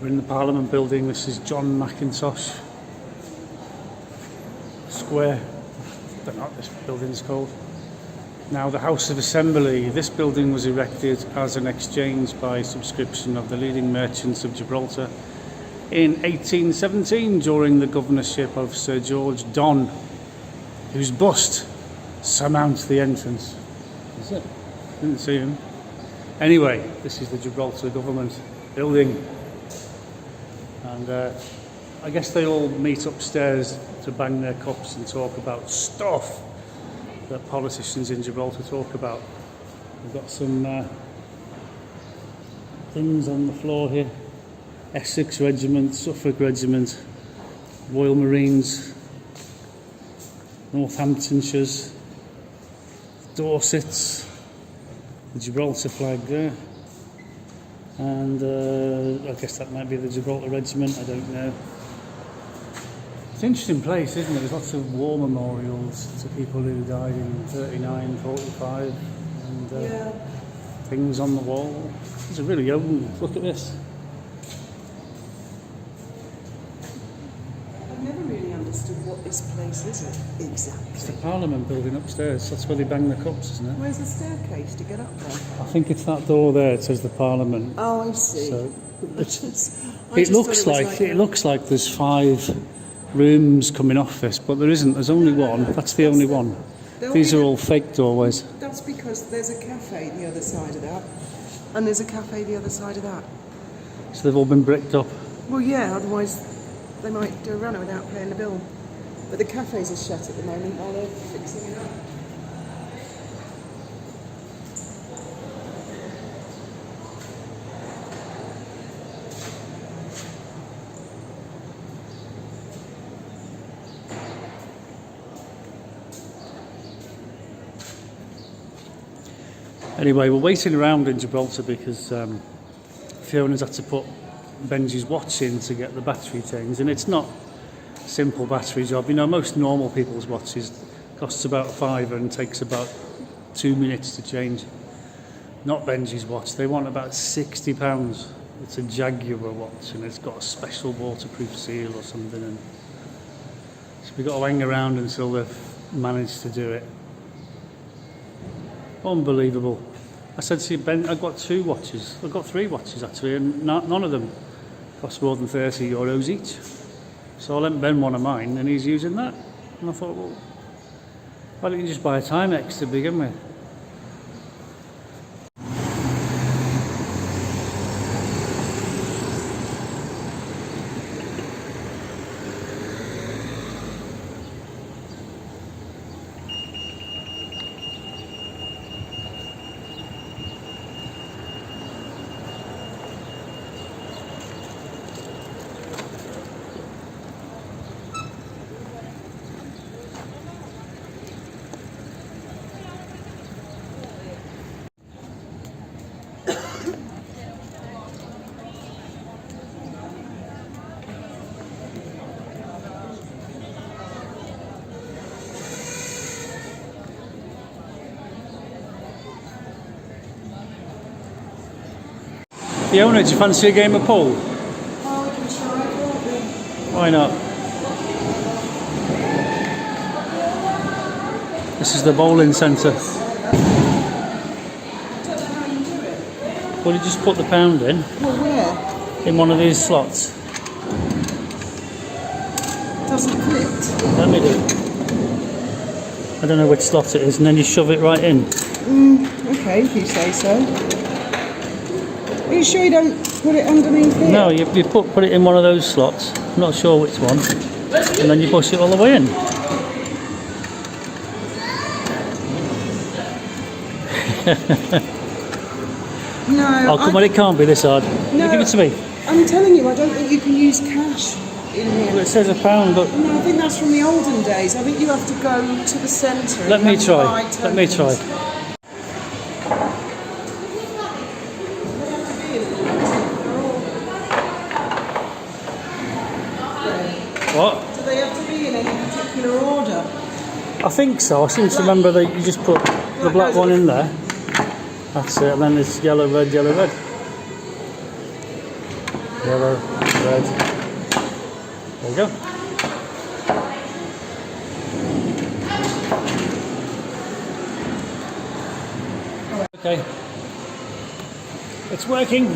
We're in the Parliament building. This is John Mackintosh Square. I don't know what this building's called. Now, the House of Assembly. This building was erected as an exchange by subscription of the leading merchants of Gibraltar in 1817 during the governorship of Sir George Donne, whose bust surmounts the entrance. Is it? Didn't see him. Anyway, this is the Gibraltar government building. And I guess they all meet upstairs to bang their cups and talk about stuff that politicians in Gibraltar talk about. We've got some things on the floor here. Essex Regiment, Suffolk Regiment, Royal Marines, Northamptonshire's, Dorsets, the Gibraltar flag there. And I guess that might be the Gibraltar Regiment, I don't know. It's an interesting place, isn't it? There's lots of war memorials to people who died in 39, 45, and things on the wall. It's a really old, look at this. I've never really understood what this place is exactly. It's the Parliament building upstairs, that's where they bang the cups, isn't it? Where's the staircase to get up there? I think it's that door there, it says the Parliament. Oh, I see. So it looks like there's 5 rooms coming off this, but there isn't. There's only one. That's the only one. These are all fake doorways. That's because there's a cafe the other side of that, and there's a cafe the other side of that. So they've all been bricked up. Well, yeah. Otherwise, they might do a runner without paying the bill. But the cafes are shut at the moment while they're fixing it up. Anyway, we're waiting around in Gibraltar because Fiona's had to put Benji's watch in to get the battery changed, and it's not a simple battery job. You know, most normal people's watches costs about £5 and takes about 2 minutes to change. Not Benji's watch. They want about £60. It's a Jaguar watch, and it's got a special waterproof seal or something. And so we've got to hang around until they've managed to do it. Unbelievable. I said to you, Ben, I've got 2 watches. I've got 3 watches actually, and none of them cost more than €30 each. So I lent Ben one of mine, and he's using that. And I thought, well, why don't you just buy a Timex to begin with? Fiona, do you fancy a game of pool? Oh, we can try it, won't we? Why not? This is the bowling centre. I don't know how you do it. Well, you just put the pound in, Well, where? in one of these slots. It doesn't fit. Let me do it. I don't know which slot it is, and then you shove it right in. Okay, if you say so. Are you sure you don't put it underneath here? No, you put it in one of those slots. I'm not sure which one. And then you push it all the way in. No. Oh, come on, it can't be this hard. No, Give it to me. I'm telling you, I don't think you can use cash in Well, here. it says £1, but No, I think that's from the olden days. I think you have to go to the centre. let me try. Let me try. What? Do they have to be in any particular order? I think so. I seem to remember that you just put the black one in there. That's it, and then it's yellow, red, yellow, red. yellow, red. There we go. Okay, it's working.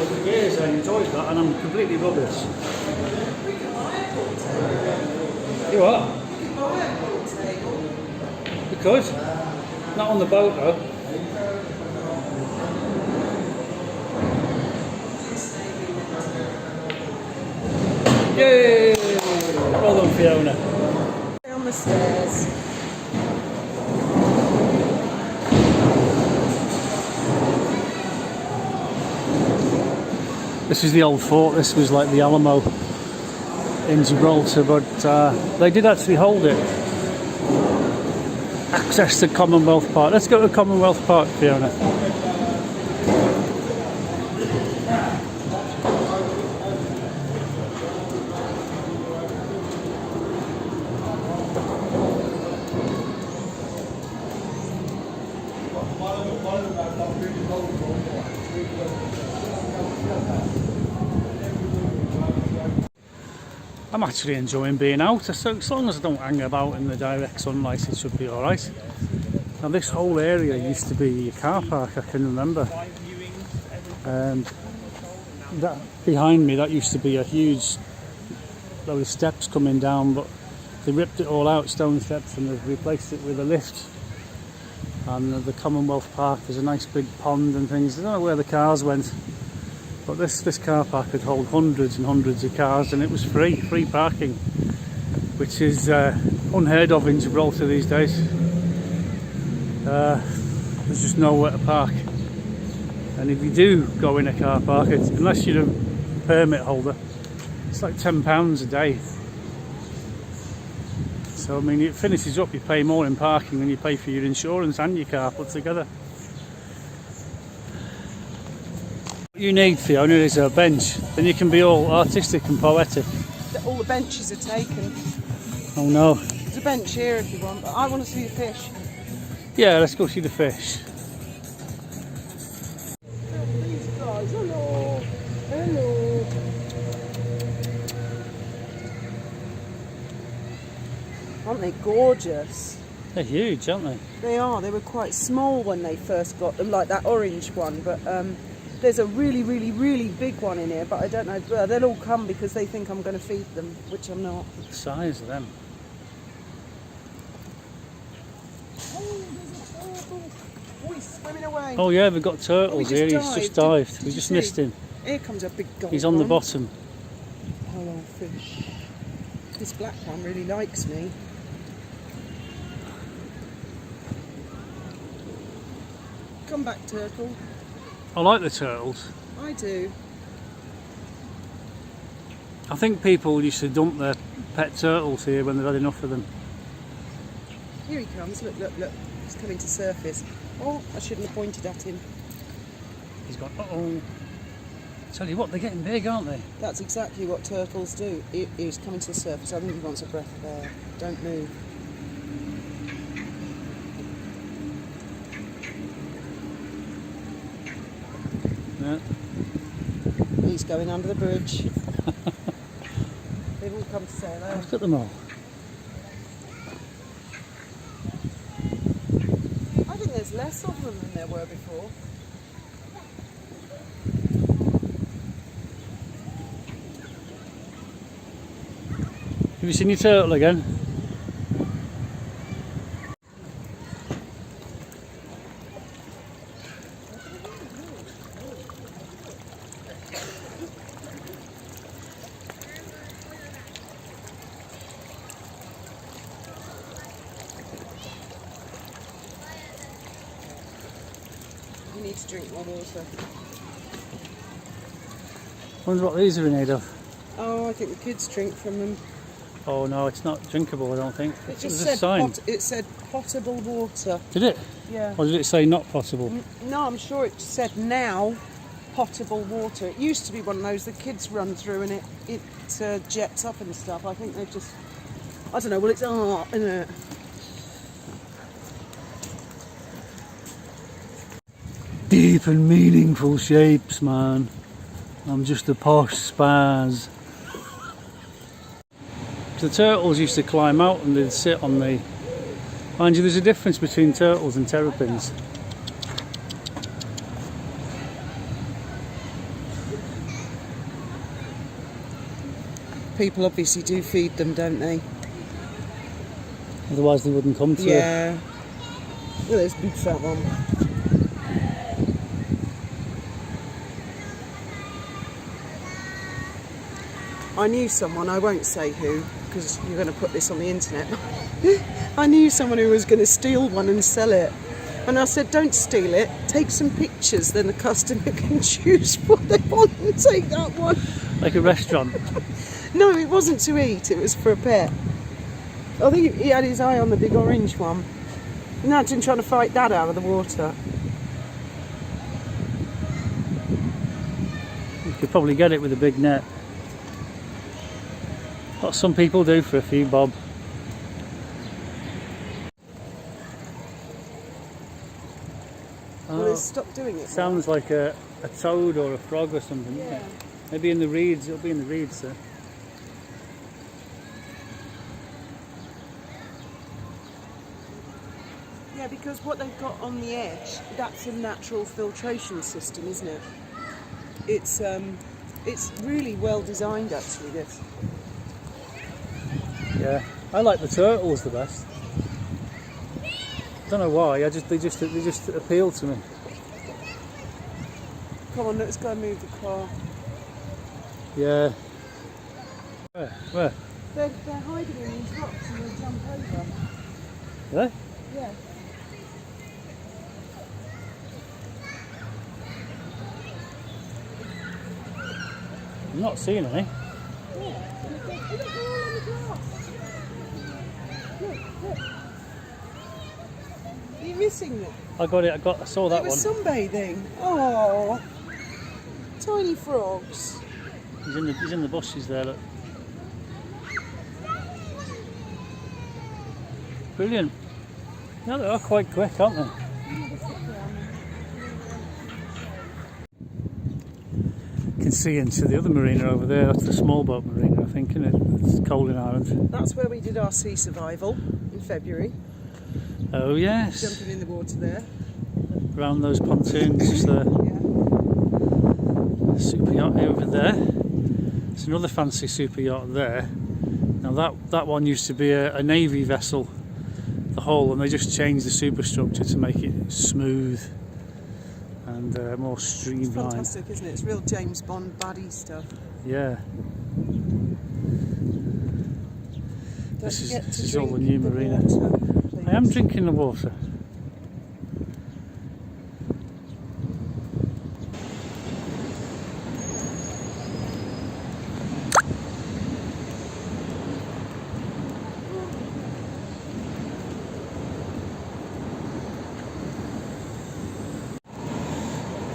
For years I enjoyed that, and I'm completely rubbish. You are? We could. Not on the boat though. Yay! Well done, Fiona. On the stairs. This is the old fort. This was like the Alamo in Gibraltar, but they did actually hold it. Access to Commonwealth Park. Let's go to Commonwealth Park, Fiona. I'm actually enjoying being out, so as long as I don't hang about in the direct sunlight it should be alright. Now this whole area used to be a car park, I can remember. That behind me, that used to be a huge load of steps coming down, but they ripped it all out, stone steps, and they've replaced it with a lift. And the Commonwealth Park, there's a nice big pond and things. I don't know where the cars went. But this car park could hold hundreds and hundreds of cars, and it was free parking, which is unheard of in Gibraltar these days. There's just nowhere to park, and if you do go in a car park, unless you're a permit holder, it's like £10 a day. So I mean, it finishes up, you pay more in parking than you pay for your insurance and your car put together. You need, Fiona, is a bench, then you can be all artistic and poetic. All the benches are taken. Oh no. There's a bench here if you want, but I want to see the fish. Yeah, let's go see the fish. These guys, hello. Hello. Aren't they gorgeous? They're huge, aren't they? They are. They were quite small when they first got them, like that orange one, but there's a really, really, really big one in here, but I don't know. Well, they'll all come because they think I'm going to feed them, which I'm not. The size of them. Oh, there's a turtle. Oh, he's swimming away. Oh yeah, we've got turtles he here. just He's just dived. dived. Did We you just see? missed him. Here comes a big gold He's on the one. bottom. Hello, fish. This black one really likes me. Come back, turtle. I like the turtles. I do. I think people used to dump their pet turtles here when they've had enough of them. Here he comes. Look, look, look. He's coming to surface. Oh, I shouldn't have pointed at him. He's gone, uh-oh. Tell you what, they're getting big, aren't they? That's exactly what turtles do. He's coming to the surface. I think he wants a breath of air. Don't move. Yeah. He's going under the bridge. They've all come to say hello. Look at them all. I think there's less of them than there were before. Have you seen your turtle again? You need to drink more water. Wonder what these are in aid of. Oh, I think the kids drink from them. Oh no, it's not drinkable, I don't think. It just There's a sign. it said potable water. Did it? Yeah. Or did it say not possible? No, I'm sure it said now potable water. It used to be one of those the kids run through and it jets up and stuff. I think they've just, I don't know, well it's art, isn't it? Deep and meaningful shapes, man. I'm just a posh spaz. The turtles used to climb out and they'd sit on the... Mind you, there's a difference between turtles and terrapins. People obviously do feed them, don't they? Otherwise they wouldn't come to it. Yeah. Well, there's a big fat one. I knew someone, I won't say who, because you're going to put this on the internet. I knew someone who was going to steal one and sell it. And I said, don't steal it, take some pictures, then the customer can choose what they want and take that one. Like a restaurant. No, it wasn't to eat, it was for a pet. I think he had his eye on the big orange one. Imagine trying to fight that out of the water. You could probably get it with a big net. What some people do for a few bob. Well, they stopped doing it. Sounds like a toad or a frog or something. Yeah. Isn't it? Maybe in the reeds, it'll be in the reeds there. Yeah, because what they've got on the edge, that's a natural filtration system, isn't it? It's really well designed, actually, this. Yeah, I like the turtles the best. Don't know why. They just appeal to me. Come on, let's go and move the car. Yeah. Where? They're hiding in these rocks and they'll jump over. Are they? Yeah. I'm not seeing any. Are you missing them? I got it. I saw that They were one. sunbathing. Oh, tiny frogs. He's in the bushes there. Look. Brilliant. Yeah, they are quite quick, aren't they? You can see into the other marina over there. That's the small boat marina, I think, isn't it? It's Colding Island. That's where we did our sea survival in February. Oh yes. Jumping in the water there. Around those pontoons just there. Yeah. Super yacht over there. There's another fancy super yacht there. Now that one used to be a navy vessel, the hull, and they just changed the superstructure to make it smooth and more It's streamlined. fantastic, isn't it? It's real James Bond baddie stuff. Yeah. This Don't forget to is all the drink new the marina. water, I am please. drinking the water.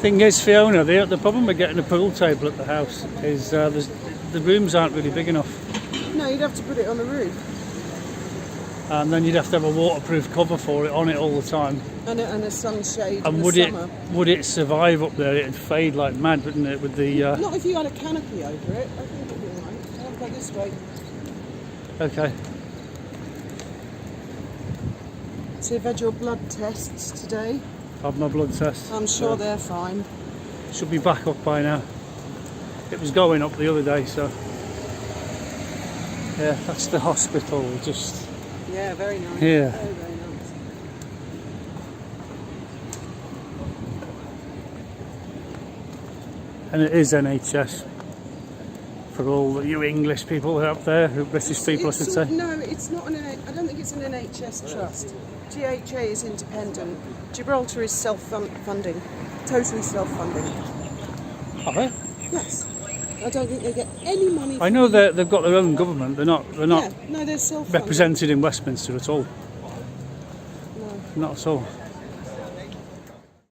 Thing is, Fiona, the problem with getting a pool table at the house is the rooms aren't really big enough, No, you'd have to put it on the roof. and then you'd have to have a waterproof cover for it on it all the time. And a sunshade And in would the it summer. survive up there? It'd fade like mad, wouldn't it? With the Not if you had a canopy over it. I think it'd be alright. I'll go this way. okay. So you've had your blood tests today. Had my blood test. I'm sure they're fine. Should be back up by now. It was going up the other day, so yeah, that's the hospital. Just Yeah, very nice. here. Very, very nice. And it is NHS For all you English people out there, British people, I should say. No, it's not I don't think it's an NHS trust. GHA is independent. Gibraltar is self-funding, totally self-funding. Are they? Yes. I don't think they get any money. I know that they've got their own government. They're not Yeah, no, they're self-funding. represented in Westminster at all. No. Not at all.